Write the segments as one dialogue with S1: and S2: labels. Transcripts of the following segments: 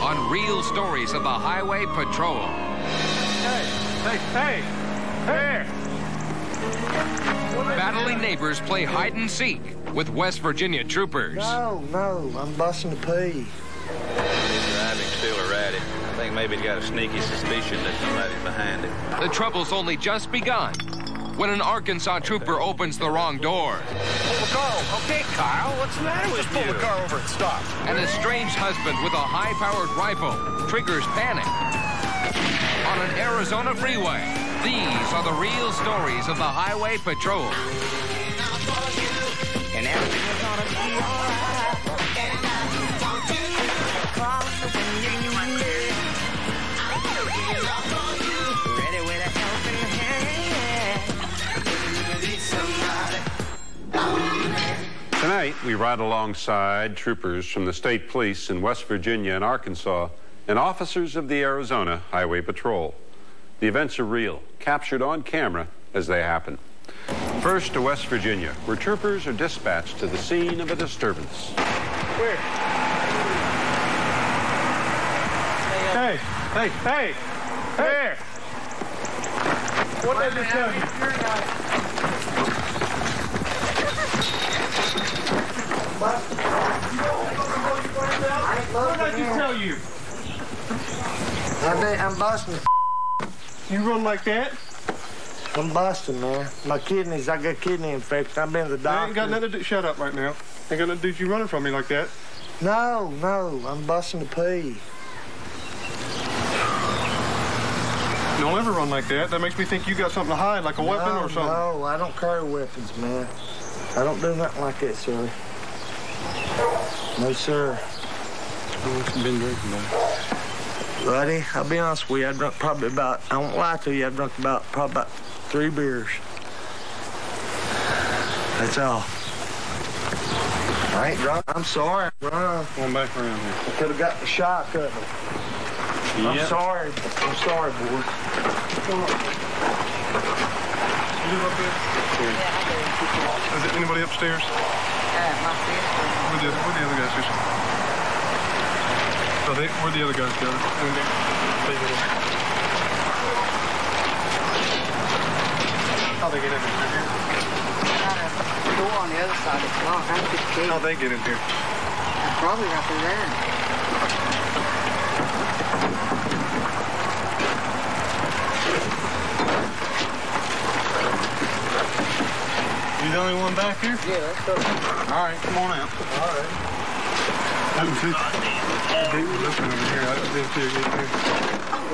S1: on real stories of the Highway Patrol.
S2: Hey!
S1: Battling neighbors play hide and seek with West Virginia troopers.
S3: No, I'm busting the pee.
S4: He's driving still erratic. I think maybe he's got a sneaky suspicion that somebody's behind him.
S1: The trouble's only just begun when an Arkansas trooper opens the wrong door.
S2: Pull the car over. Okay, Kyle, what's the matter with you? Just pull the car over and stop.
S1: An estranged husband with a high-powered rifle triggers panic on an Arizona freeway. These are the real stories of the Highway Patrol.
S5: And everything's gonna be alright. Ready with a helping hand.
S6: Tonight, we ride alongside troopers from the state police in West Virginia and Arkansas and officers of the Arizona Highway Patrol. The events are real, captured on camera as they happen. First to West Virginia, where troopers are dispatched to the scene of a disturbance.
S2: Where? Hey! Where? What did I just tell you? What did I just tell you?
S3: I'm busting.
S2: You run like that?
S3: I'm busting, man. My kidneys, I got kidney infection. I've been to the doctor.
S2: I ain't got nothing to do. Shut up right now. Ain't got nothing to do with you running from me like that.
S3: No, I'm busting the pee.
S2: Don't ever run like that. That makes me think you got something to hide, like a weapon or something.
S3: No, I don't carry weapons, man. I don't do nothing like that, sir. No, sir.
S2: How much you been drinking, man?
S3: Buddy, I'll be honest with you, I drunk probably about, I won't lie to you, I drunk probably about 3 beers. That's all. I ain't drunk. I'm sorry, bro.
S2: Going back around here.
S3: I could have got the shock of it.
S2: Yep.
S3: I'm sorry, boy.
S2: You live up there?
S5: Yeah, I do.
S2: Is there anybody upstairs?
S5: My sister.
S2: Where the other guys, sister? Where the other guys go? How they get in here?
S5: The door on the other side is locked. I could see.
S2: How they get in here?
S5: Probably right through there.
S2: You the only one back here?
S5: Yeah, let's go.
S2: All right, come on out.
S3: All right.
S2: I didn't see listen over here. I didn't see you get here.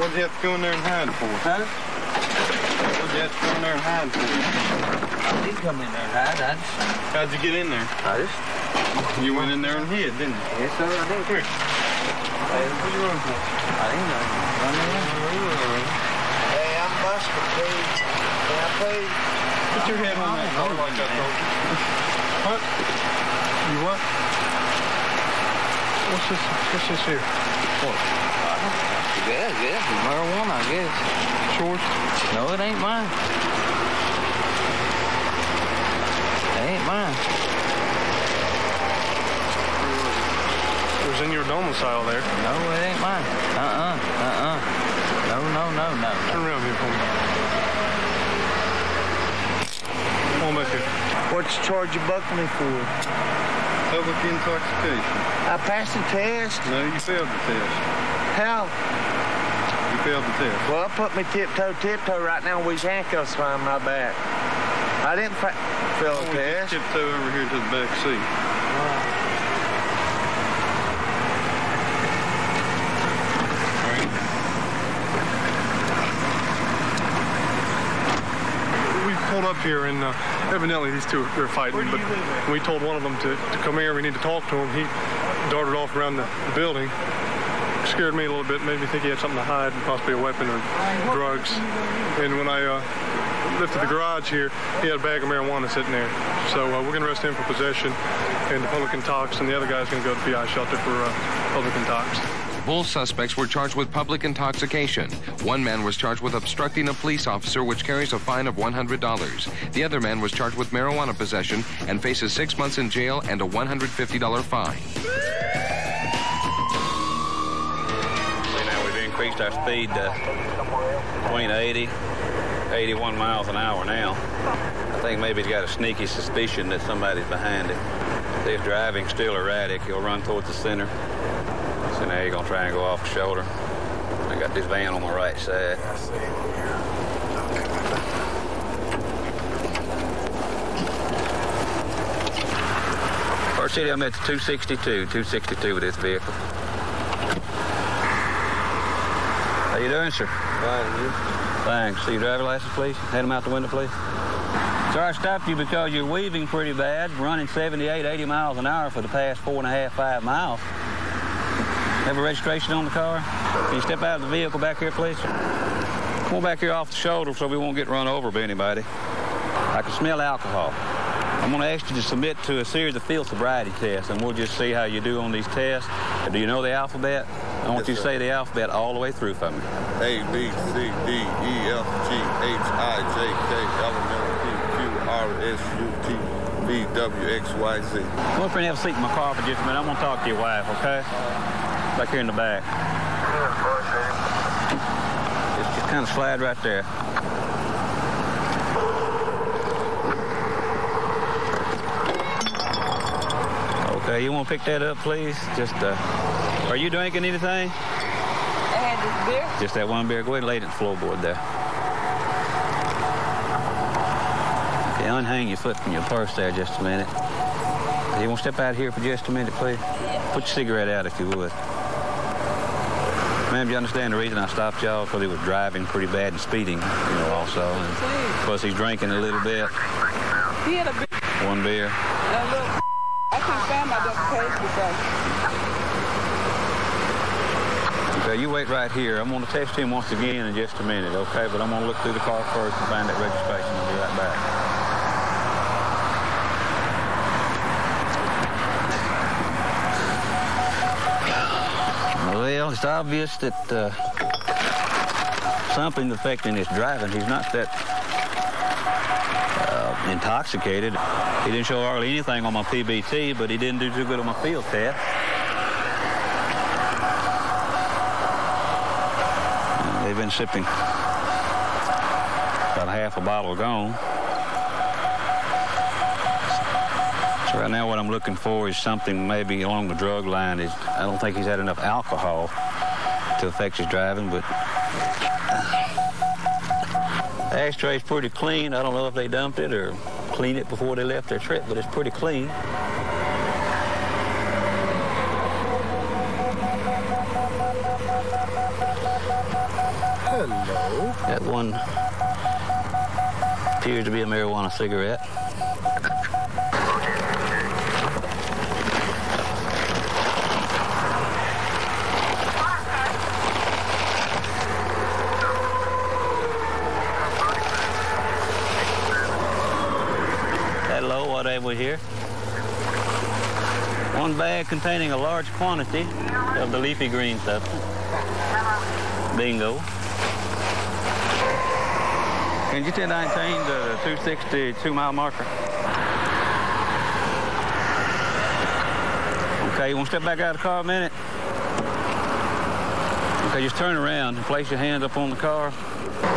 S2: What did you have to go in there and hide for?
S3: Huh?
S2: What did you have to go in there and hide for?
S3: I did come in there and hide.
S2: How'd you get in there? You went in there and hid, didn't you?
S3: Yes, sir, I did.
S2: Here. What are you running for?
S3: I didn't know. Hey, I'm busting, please. Can I please?
S2: Put your head on that car like I told you. What? You what? What's this here? What?
S5: Yeah. Marijuana, I guess.
S2: Shorts?
S5: No, it ain't mine. It ain't mine.
S2: It was in your domicile there.
S5: No, it ain't mine. No.
S2: Turn around here for me. Come on back here.
S3: What charge you bucking me for?
S2: Public intoxication.
S3: I passed the test.
S2: No, you failed the test.
S3: How?
S2: You failed the test.
S3: Well, put me tiptoe right now with these handcuffs around my back. I didn't fail the test.
S2: Tiptoe over here to the back seat. Pulled up here and evidently these two are fighting, but we told one of them to come here. We need to talk to him. He darted off around the building. Scared me a little bit, made me think he had something to hide, possibly a weapon or drugs. And when I lifted the garage here, he had a bag of marijuana sitting there. So we're going to arrest him for possession and the public intox, and the other guy's going to go to the PI shelter for public intox.
S1: Both suspects were charged with public intoxication. One man was charged with obstructing a police officer, which carries a fine of $100. The other man was charged with marijuana possession and faces 6 months in jail and a $150 fine.
S4: increased our speed to between 80, 81 miles an hour now. I think maybe he's got a sneaky suspicion that somebody's behind it. If he's driving still erratic, he'll run towards the center. So now he's going to try and go off the shoulder. I got this van on my right side. First city, I'm at 262 with this vehicle. How you doing, sir?
S3: Fine, you?
S4: Thanks. See your driver's license, please? Hand them out the window, please. Sir, I stopped you because you're weaving pretty bad, running 78, 80 miles an hour for the past 4.5, 5 miles. Have a registration on the car? Can you step out of the vehicle back here, please? Come on back here off the shoulder so we won't get run over by anybody. I can smell alcohol. I'm going to ask you to submit to a series of field sobriety tests, and we'll just see how you do on these tests. Do you know the alphabet? I want you to say the alphabet all the way through for me.
S7: A, B, C, D, E, F, G, H, I, J, K, L, M, N, P, Q, R, S, U, T, V, W, X, Y, Z.
S4: Come up here and have a seat in my car for just a minute. I'm going to talk to your wife, okay? Back here in the back. Just kind of slide right there. Okay, you want to pick that up, please? Just, are you drinking anything?
S5: I had this beer.
S4: Just that one beer. Go ahead and lay it in the floorboard there. Okay, unhang your foot from your purse there just a minute. You want to step out here for just a minute, please? Put your cigarette out if you would. Ma'am, do you understand the reason I stopped y'all? Because he was driving pretty bad and speeding, you know, also. And plus, he's drinking a little bit.
S5: He had a beer.
S4: One beer.
S5: Look, I couldn't find my identification, so.
S4: Okay, you wait right here. I'm going to test him once again in just a minute, okay? But I'm going to look through the car first and find that registration. I'll be right back. Well, it's obvious that something's affecting his driving. He's not that intoxicated. He didn't show hardly anything on my PBT, but he didn't do too good on my field test. They've been sipping about half a bottle gone. So right now what I'm looking for is something maybe along the drug line. I don't think he's had enough alcohol to affect his driving, but the ashtray's pretty clean. I don't know if they dumped it or cleaned it before they left their trip, but it's pretty clean.
S3: Hello.
S4: That one appears to be a marijuana cigarette. Hello, whatever here. One bag containing a large quantity of the leafy green substance. Bingo. Can you get 19 to the 262-mile marker? Okay, you want to step back out of the car a minute? Okay, just turn around and place your hands up on the car.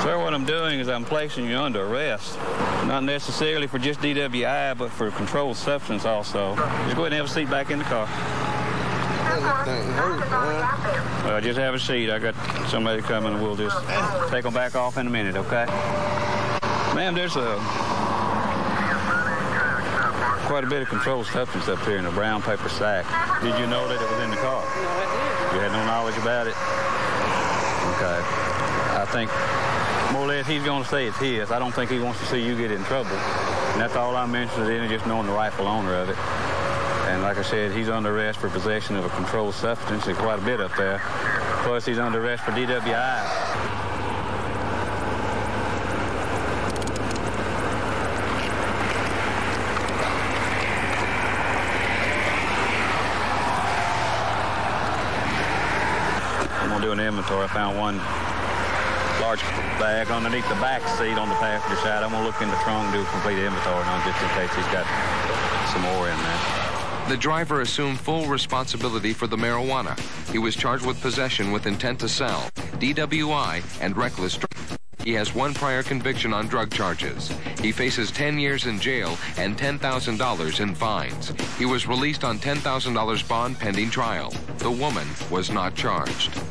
S4: Sir, what I'm doing is I'm placing you under arrest. Not necessarily for just DWI, but for controlled substance also. Just go ahead and have a seat back in the car. Well, just have a seat. I got somebody coming and we'll just take them back off in a minute, okay? Ma'am, there's quite a bit of controlled substance up here in a brown paper sack. Did you know that it was in the car?
S5: No, I did.
S4: You had no knowledge about it? Okay. I think more or less he's going to say it's his. I don't think he wants to see you get in trouble. And that's all I'm interested in, is just knowing the rightful owner of it. And like I said, he's under arrest for possession of a controlled substance. There's quite a bit up there. Plus, he's under arrest for DWI. I'm going to do an inventory. I found one large bag underneath the back seat on the passenger side. I'm going to look in the trunk and do a complete inventory on just in case he's got some more in there.
S1: The driver assumed full responsibility for the marijuana. He was charged with possession with intent to sell, DWI, and reckless driving. He has one prior conviction on drug charges. He faces 10 years in jail and $10,000 in fines. He was released on $10,000 bond pending trial. The woman was not charged.
S3: He's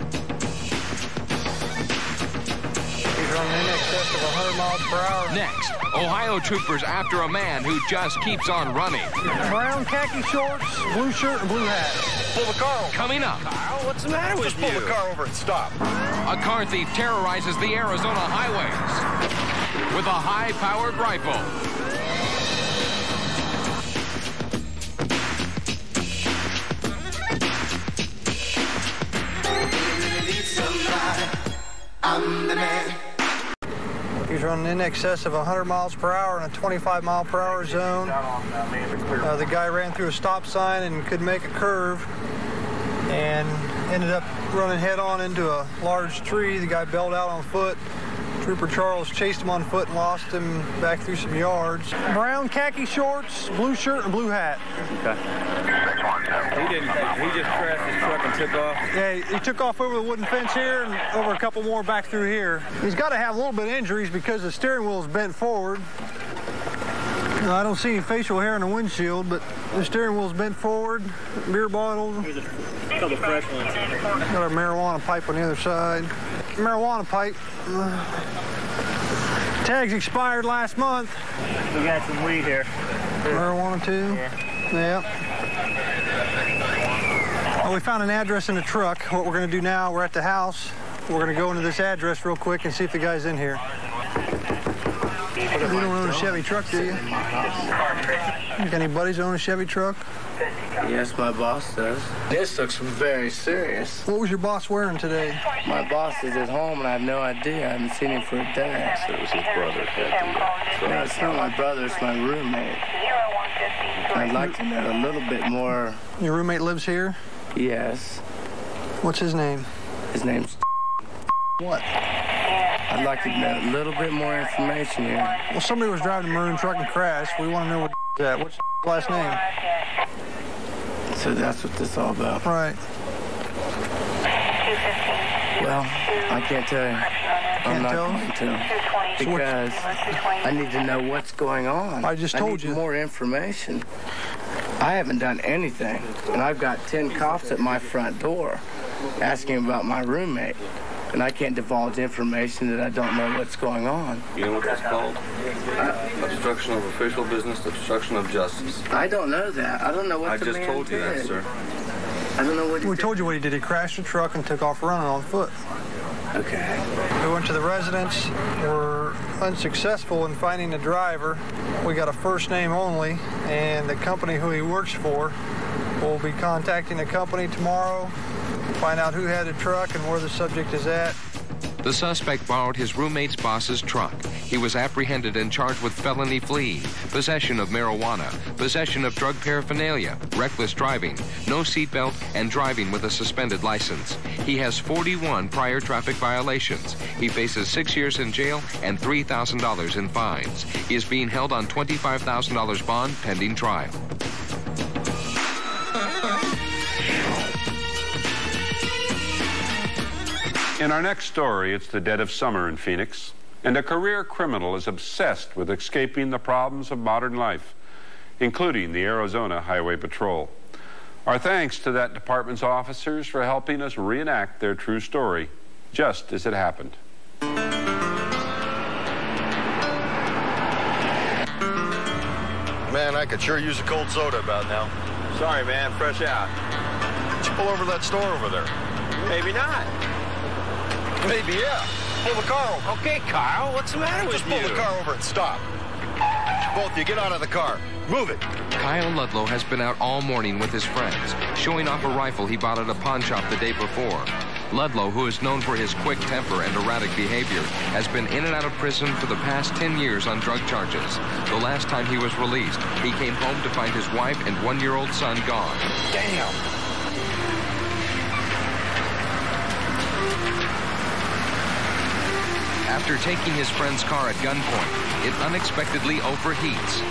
S3: running in excess of 100 miles per hour.
S1: Next, Ohio troopers after a man who just keeps on running.
S3: Brown khaki shorts, blue shirt, and blue hat.
S8: Pull the car over.
S1: Coming up.
S8: Kyle, what's the matter with you? Just pull the car over and stop.
S1: A car thief terrorizes the Arizona highways with a high-powered rifle.
S3: I'm the man. He's running in excess of 100 miles per hour in a 25 mile per hour zone. The guy ran through a stop sign and couldn't make a curve and ended up running head on into a large tree. The guy bailed out on foot. Trooper Charles chased him on foot and lost him back through some yards. Brown khaki shorts, blue shirt, and blue hat.
S4: Okay. He just crashed his truck and took off?
S3: Yeah, he took off over the wooden fence here and over a couple more back through here. He's got to have a little bit of injuries because the steering wheel is bent forward. I don't see any facial hair in the windshield, but the steering wheel's bent forward. Beer bottle.
S4: There's a couple fresh ones.
S3: Got a marijuana pipe on the other side. Marijuana pipe. Tags expired last month.
S4: We got some weed here.
S3: Marijuana too? Yeah. Well, we found an address in the truck. What we're going to do now, we're at the house. We're going to go into this address real quick and see if the guy's in here. You don't own a Chevy truck, do you? Got any buddies that own a Chevy truck?
S9: Yes, my boss does. This looks very serious.
S3: What was your boss wearing today?
S9: My boss is at home, and I have no idea. I haven't seen him for a day.
S7: So it was his brother.
S9: No, it's not my brother. It's my roommate. I'd like to know a little bit more.
S3: Your roommate lives here?
S9: Yes.
S3: What's his name?
S9: His name's
S3: What?
S9: I'd like to know a little bit more information here.
S3: Well, somebody was driving a maroon truck and crashed. We want to know what that. What's the last name?
S9: So that's what this is all about.
S3: Right.
S9: Well, I can't tell you. I'm not going to. Because I need to know what's going on.
S3: I just told you.
S9: I need more information. I haven't done anything. And I've got 10 cops at my front door asking about my roommate. And I can't divulge information that I don't know what's going on.
S10: You know what that's called? Obstruction of official business, obstruction of justice.
S9: I don't know that. I don't know what the man did.
S10: I just told you that, sir.
S9: I don't know what he did.
S3: We told you what he did. He crashed the truck and took off running on foot.
S9: Okay.
S3: We went to the residence. We're unsuccessful in finding the driver. We got a first name only, and the company who he works for will be contacting the company tomorrow, find out who had the truck and where the subject is at.
S1: The suspect borrowed his roommate's boss's truck. He was apprehended and charged with felony fleeing, possession of marijuana, possession of drug paraphernalia, reckless driving, no seatbelt, and driving with a suspended license. He has 41 prior traffic violations. He faces 6 years in jail and $3,000 in fines. He is being held on $25,000 bond pending trial.
S6: In our next story, it's the dead of summer in Phoenix, and a career criminal is obsessed with escaping the problems of modern life, including the Arizona Highway Patrol. Our thanks to that department's officers for helping us reenact their true story, just as it happened.
S8: Man, I could sure use a cold soda about now.
S10: Sorry, man, fresh out.
S8: Did you pull over to that store over there?
S10: Maybe not.
S8: Maybe, yeah. Pull the car over.
S10: Okay, Kyle, what's the matter with
S8: Just
S10: you?
S8: pull the car over and stop. Both of you, get out of the car. Move it.
S1: Kyle Ludlow has been out all morning with his friends, showing off a rifle he bought at a pawn shop the day before. Ludlow, who is known for his quick temper and erratic behavior, has been in and out of prison for the past 10 years on drug charges. The last time he was released, he came home to find his wife and one-year-old son gone.
S8: Damn.
S1: After taking his friend's car at gunpoint, it unexpectedly overheats.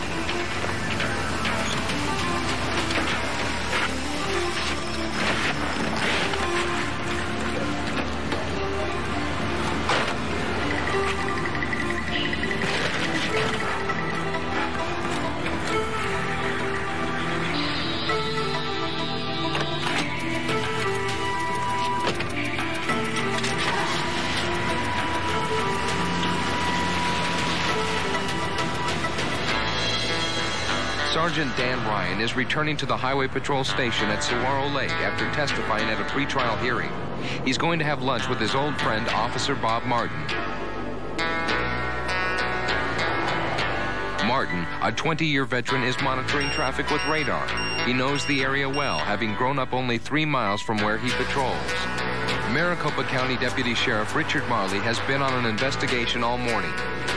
S1: Sergeant Dan Ryan is returning to the Highway Patrol station at Saguaro Lake after testifying at a pretrial hearing. He's going to have lunch with his old friend, Officer Bob Martin. Martin, a 20-year veteran, is monitoring traffic with radar. He knows the area well, having grown up only 3 miles from where he patrols. Maricopa County Deputy Sheriff Richard Marley has been on an investigation all morning.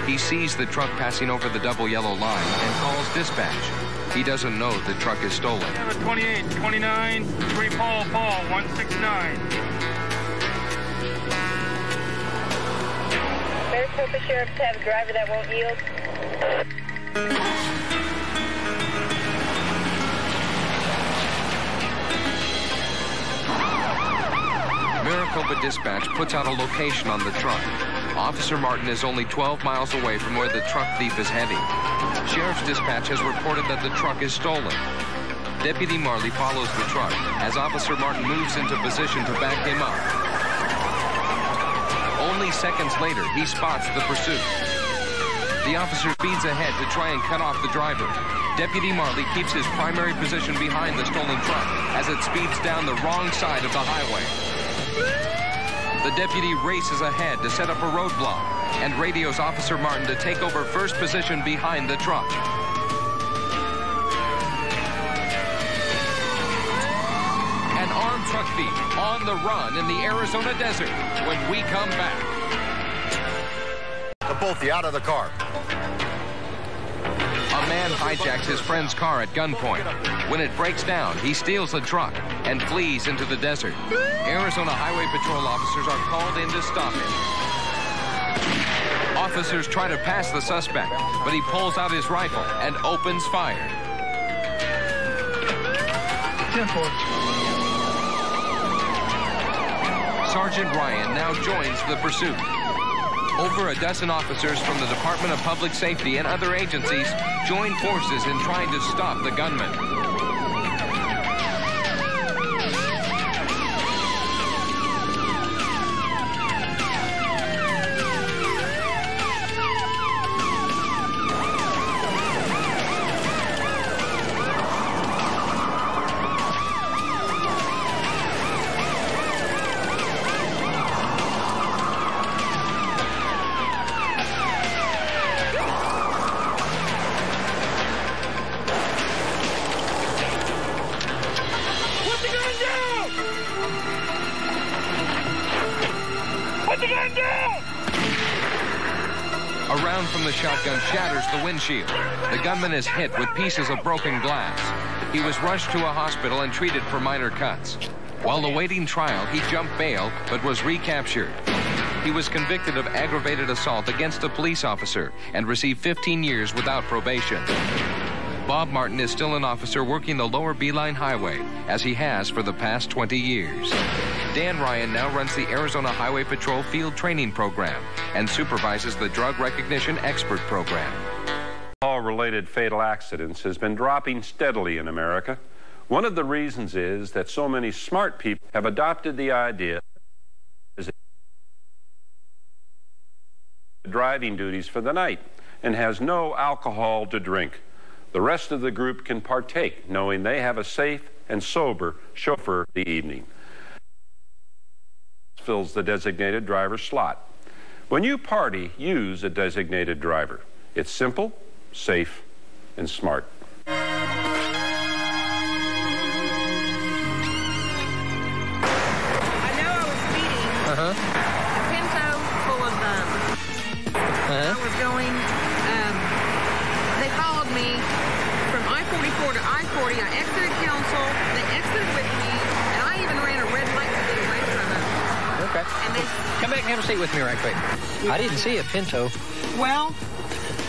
S1: He sees the truck passing over the double yellow line and calls dispatch. He doesn't know the truck is stolen.
S11: 28, 29, 3 Paul, 169.
S12: Maricopa Sheriff have a driver that won't yield.
S1: Maricopa Dispatch puts out a location on the truck. Officer Martin is only 12 miles away from where the truck thief is heading. Sheriff's Dispatch has reported that the truck is stolen. Deputy Marley follows the truck as Officer Martin moves into position to back him up. Only seconds later, he spots the pursuit. The officer speeds ahead to try and cut off the driver. Deputy Marley keeps his primary position behind the stolen truck as it speeds down the wrong side of the highway. The deputy races ahead to set up a roadblock and radios Officer Martin to take over first position behind the truck. An armed truck thief on the run in the Arizona desert when we come back.
S8: Both you out of the car.
S1: A man hijacks his friend's car at gunpoint. When it breaks down, he steals the truck and flees into the desert. Arizona Highway Patrol officers are called in to stop him. Officers try to pass the suspect, but he pulls out his rifle and opens fire. Sergeant Ryan now joins the pursuit. Over a dozen officers from the Department of Public Safety and other agencies join forces in trying to stop the gunman. A round from the shotgun shatters the windshield. The gunman is hit with pieces of broken glass. He was rushed to a hospital and treated for minor cuts. While awaiting trial, he jumped bail but was recaptured. He was convicted of aggravated assault against a police officer and received 15 years without probation. Bob Martin is still an officer working the Lower Beeline Highway, as he has for the past 20 years. Dan Ryan now runs the Arizona Highway Patrol Field Training Program and supervises the Drug Recognition Expert Program.
S6: Alcohol-related fatal accidents has been dropping steadily in America. One of the reasons is that so many smart people have adopted the idea of driving duties for the night and has no alcohol to drink. The rest of the group can partake, knowing they have a safe and sober chauffeur the evening. Fills the designated driver slot. When you party, use a designated driver. It's simple, safe, and smart.
S12: I know I was speeding. A Pinto full of I was going, they followed me from I-44 to I-40. I exited Council, they exited with me, and I even ran a red light to get away from them.
S13: Okay.
S12: And they,
S13: come back and have a seat with me right quick. I didn't see a Pinto.
S12: Well,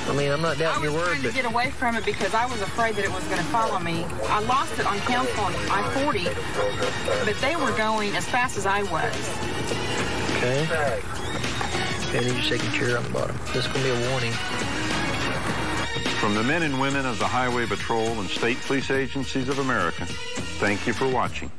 S13: I mean, I'm not doubting your word,
S12: I was trying to get away from it because I was afraid that it was going to follow me. I lost it on Council on I-40, but they were going as fast as I was.
S13: Okay. Okay, I need your signature on the bottom. This is going to be a warning.
S6: From the men and women of the Highway Patrol and state police agencies of America, thank you for watching.